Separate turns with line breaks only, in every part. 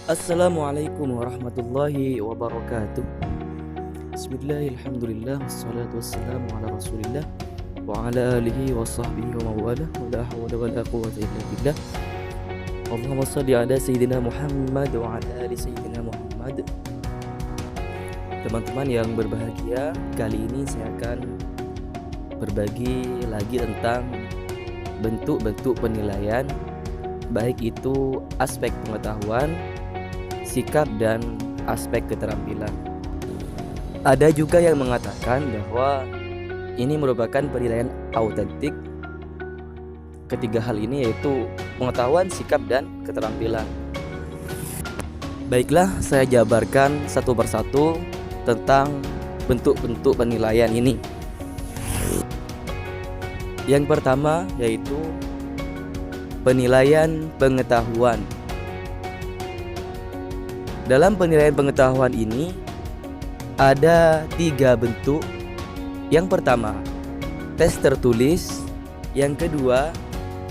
Assalamualaikum warahmatullahi wabarakatuh. Bismillahirrahmanirrahim. Wassalatu wassalamu ala rasulillah wa ala alihi wa sahbihi wa mawala wa la hawla wa la quwwata illa billah. Allahumma salli ala sayyidina Muhammad wa ala ali sayyidina Muhammad. Teman-teman yang berbahagia, kali ini saya akan berbagi lagi tentang bentuk-bentuk penilaian, baik itu aspek pengetahuan, sikap, dan aspek keterampilan. Ada juga yang mengatakan bahwa ini merupakan penilaian autentik. Ketiga hal ini yaitu pengetahuan, sikap, dan keterampilan. Baiklah, saya jabarkan satu persatu tentang bentuk-bentuk penilaian ini. Yang pertama yaitu penilaian pengetahuan. Dalam penilaian pengetahuan ini ada 3 bentuk. Yang pertama, tes tertulis. Yang kedua,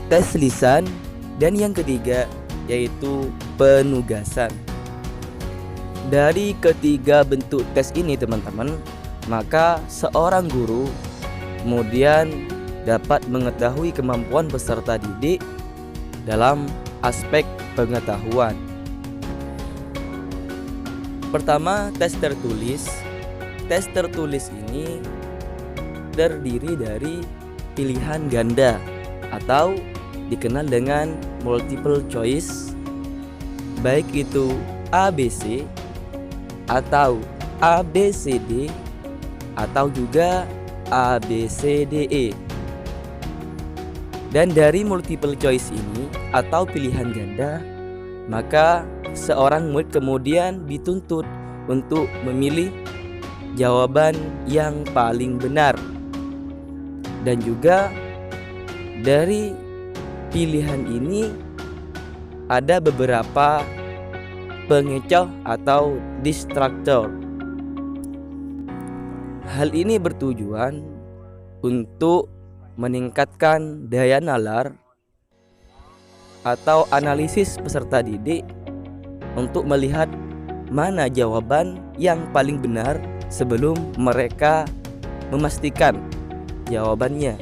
tes lisan. Dan yang ketiga, yaitu penugasan. Dari ketiga bentuk tes ini teman-teman, maka seorang guru kemudian dapat mengetahui kemampuan peserta didik dalam aspek pengetahuan. Pertama, tes tertulis. Tes tertulis ini terdiri dari pilihan ganda atau dikenal dengan multiple choice, baik itu ABC atau ABCD atau juga ABCDE. Dan dari multiple choice ini atau pilihan ganda, maka seorang murid kemudian dituntut untuk memilih jawaban yang paling benar. Dan juga dari pilihan ini ada beberapa pengecoh atau distractor. Hal ini bertujuan untuk meningkatkan daya nalar atau analisis peserta didik untuk melihat mana jawaban yang paling benar sebelum mereka memastikan jawabannya.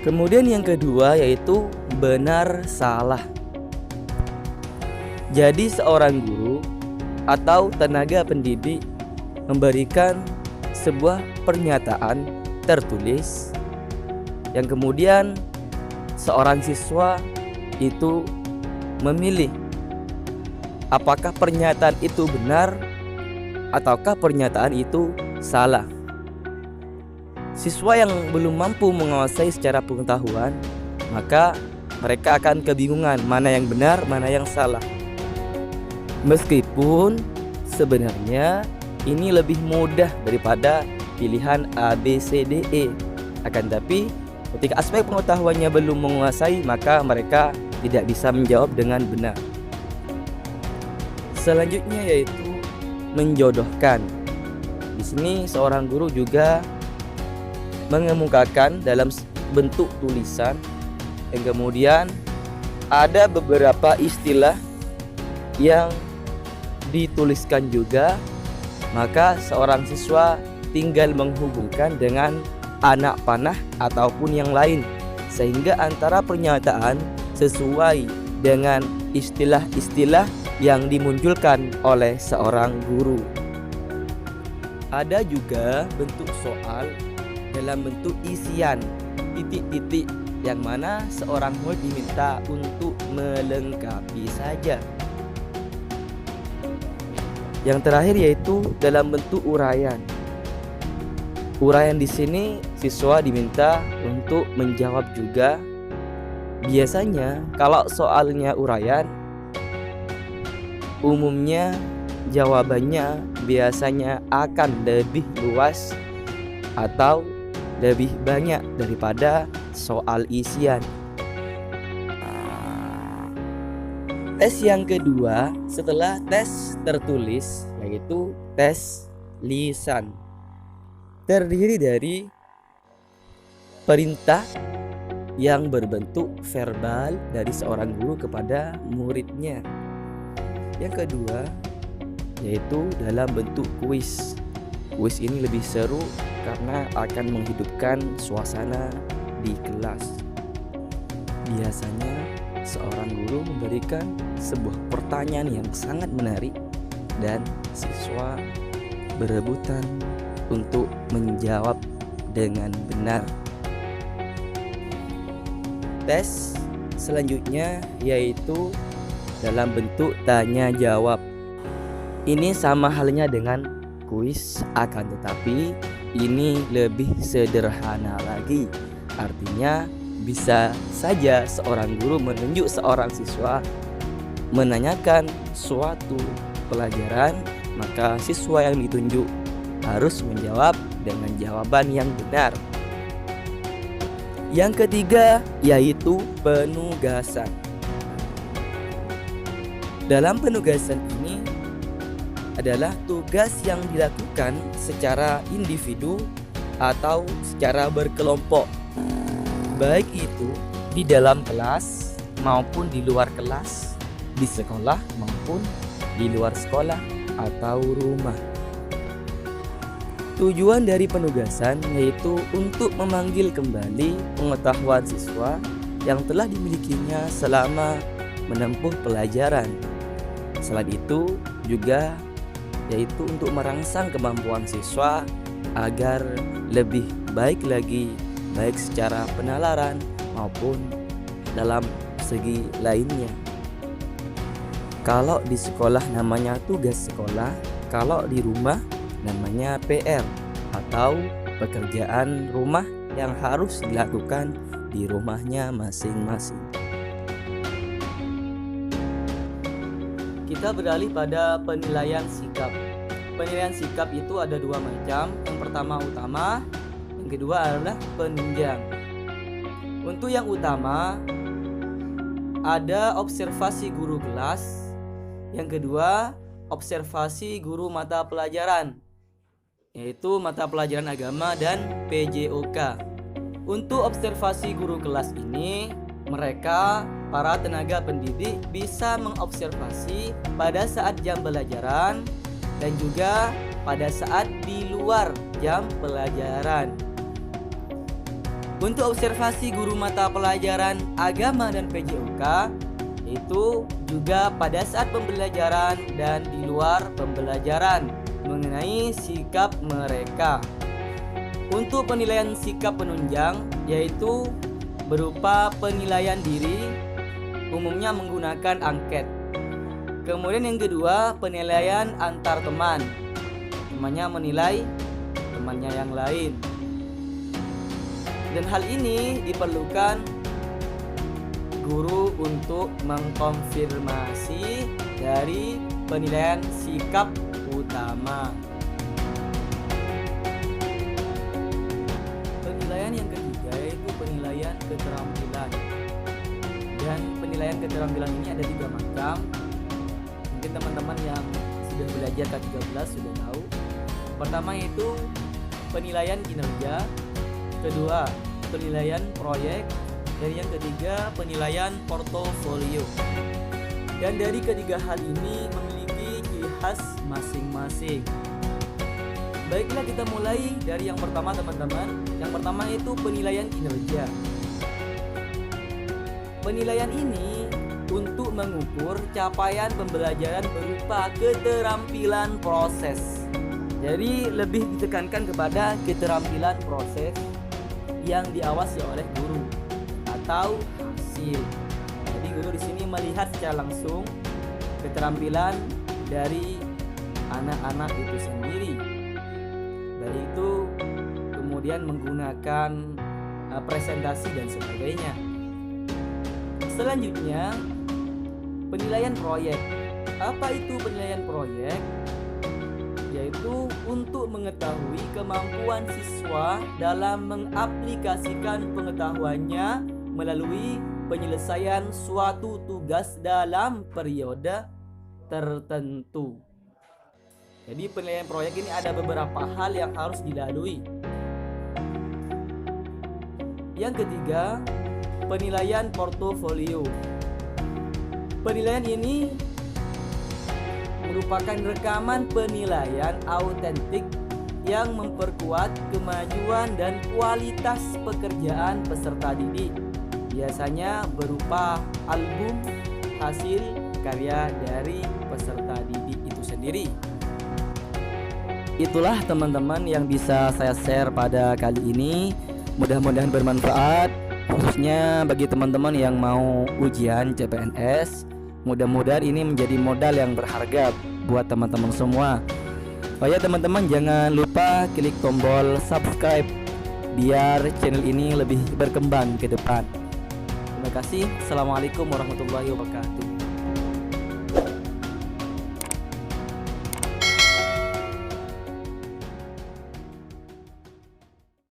Kemudian yang kedua yaitu benar salah. Jadi seorang guru atau tenaga pendidik memberikan sebuah pernyataan tertulis yang kemudian seorang siswa itu memilih apakah pernyataan itu benar ataukah pernyataan itu salah. Siswa yang belum mampu menguasai secara pengetahuan, maka mereka akan kebingungan mana yang benar, mana yang salah. Meskipun sebenarnya ini lebih mudah daripada pilihan ABCDE, akan tapi ketika aspek pengetahuannya belum menguasai, maka mereka tidak bisa menjawab dengan benar. Selanjutnya yaitu menjodohkan. Di sini seorang guru juga mengemukakan dalam bentuk tulisan yang kemudian ada beberapa istilah yang dituliskan juga, maka seorang siswa tinggal menghubungkan dengan anak panah ataupun yang lain sehingga antara pernyataan sesuai dengan istilah-istilah yang dimunculkan oleh seorang guru. Ada juga bentuk soal dalam bentuk isian titik-titik yang mana seorang murid diminta untuk melengkapi saja. Yang terakhir yaitu dalam bentuk uraian. Uraian di sini siswa diminta untuk menjawab juga. Biasanya kalau soalnya uraian, umumnya jawabannya biasanya akan lebih luas atau lebih banyak daripada soal isian. Tes yang kedua setelah tes tertulis yaitu tes lisan. Terdiri dari perintah yang berbentuk verbal dari seorang guru kepada muridnya. Yang kedua yaitu dalam bentuk kuis. Kuis ini lebih seru karena akan menghidupkan suasana di kelas. Biasanya seorang guru memberikan sebuah pertanyaan yang sangat menarik dan siswa berebutan untuk menjawab dengan benar. Tes selanjutnya yaitu dalam bentuk tanya jawab. Ini sama halnya dengan kuis, akan tetapi ini lebih sederhana lagi. Artinya bisa saja seorang guru menunjuk seorang siswa menanyakan suatu pelajaran, maka siswa yang ditunjuk harus menjawab dengan jawaban yang benar. Yang ketiga yaitu penugasan. Dalam penugasan ini adalah tugas yang dilakukan secara individu atau secara berkelompok, baik itu di dalam kelas maupun di luar kelas, di sekolah maupun di luar sekolah atau rumah. Tujuan dari penugasan yaitu untuk memanggil kembali pengetahuan siswa yang telah dimilikinya selama menempuh pelajaran. Selain itu juga yaitu untuk merangsang kemampuan siswa agar lebih baik lagi, baik secara penalaran maupun dalam segi lainnya. Kalau di sekolah namanya tugas sekolah, kalau di rumah namanya PR atau pekerjaan rumah yang harus dilakukan di rumahnya masing-masing. Kita beralih pada penilaian sikap. Penilaian sikap itu ada dua macam. Yang pertama utama, yang kedua adalah penunjang. Untuk yang utama ada observasi guru kelas, yang kedua observasi guru mata pelajaran, yaitu mata pelajaran agama dan PJOK. Untuk observasi guru kelas ini, mereka para tenaga pendidik bisa mengobservasi pada saat jam pelajaran dan juga pada saat di luar jam pelajaran. Untuk observasi guru mata pelajaran agama dan PJOK itu juga pada saat pembelajaran dan di luar pembelajaran mengenai sikap mereka. Untuk penilaian sikap penunjang yaitu berupa penilaian diri, umumnya menggunakan angket. Kemudian yang kedua penilaian antar teman, temannya menilai temannya yang lain. Dan hal ini diperlukan guru untuk mengkonfirmasi dari penilaian sikap utama. Penilaian yang ketiga yaitu penilaian keterampilan. Dan penilaian keterampilan ini ada 3 macam. Mungkin teman-teman yang sudah belajar K13 sudah tahu. Pertama itu penilaian kinerja, kedua penilaian proyek, dan yang ketiga penilaian portofolio. Dan dari ketiga hal ini memiliki ciri khas masing-masing. Baiklah, kita mulai dari yang pertama teman-teman. Yang pertama itu penilaian kinerja. Penilaian ini untuk mengukur capaian pembelajaran berupa keterampilan proses. Jadi lebih ditekankan kepada keterampilan proses yang diawasi oleh guru atau hasil. Jadi guru di sini melihat secara langsung keterampilan dari anak-anak itu sendiri. Dari itu kemudian menggunakan presentasi dan sebagainya. Selanjutnya penilaian proyek. Apa itu penilaian proyek? Yaitu untuk mengetahui kemampuan siswa dalam mengaplikasikan pengetahuannya melalui penyelesaian suatu tugas dalam periode tertentu. Jadi penilaian proyek ini ada beberapa hal yang harus dilalui. Yang ketiga, penilaian portofolio. Penilaian ini merupakan rekaman penilaian autentik yang memperkuat kemajuan dan kualitas pekerjaan peserta didik, biasanya berupa album hasil karya dari peserta didik itu sendiri. Itulah teman-teman yang bisa saya share pada kali ini. Mudah-mudahan bermanfaat, khususnya bagi teman-teman yang mau ujian CPNS. Mudah-mudahan ini menjadi modal yang berharga buat teman-teman semua. Oh ya teman-teman, jangan lupa klik tombol subscribe biar channel ini lebih berkembang ke depan. Terima kasih. Assalamualaikum warahmatullahi wabarakatuh.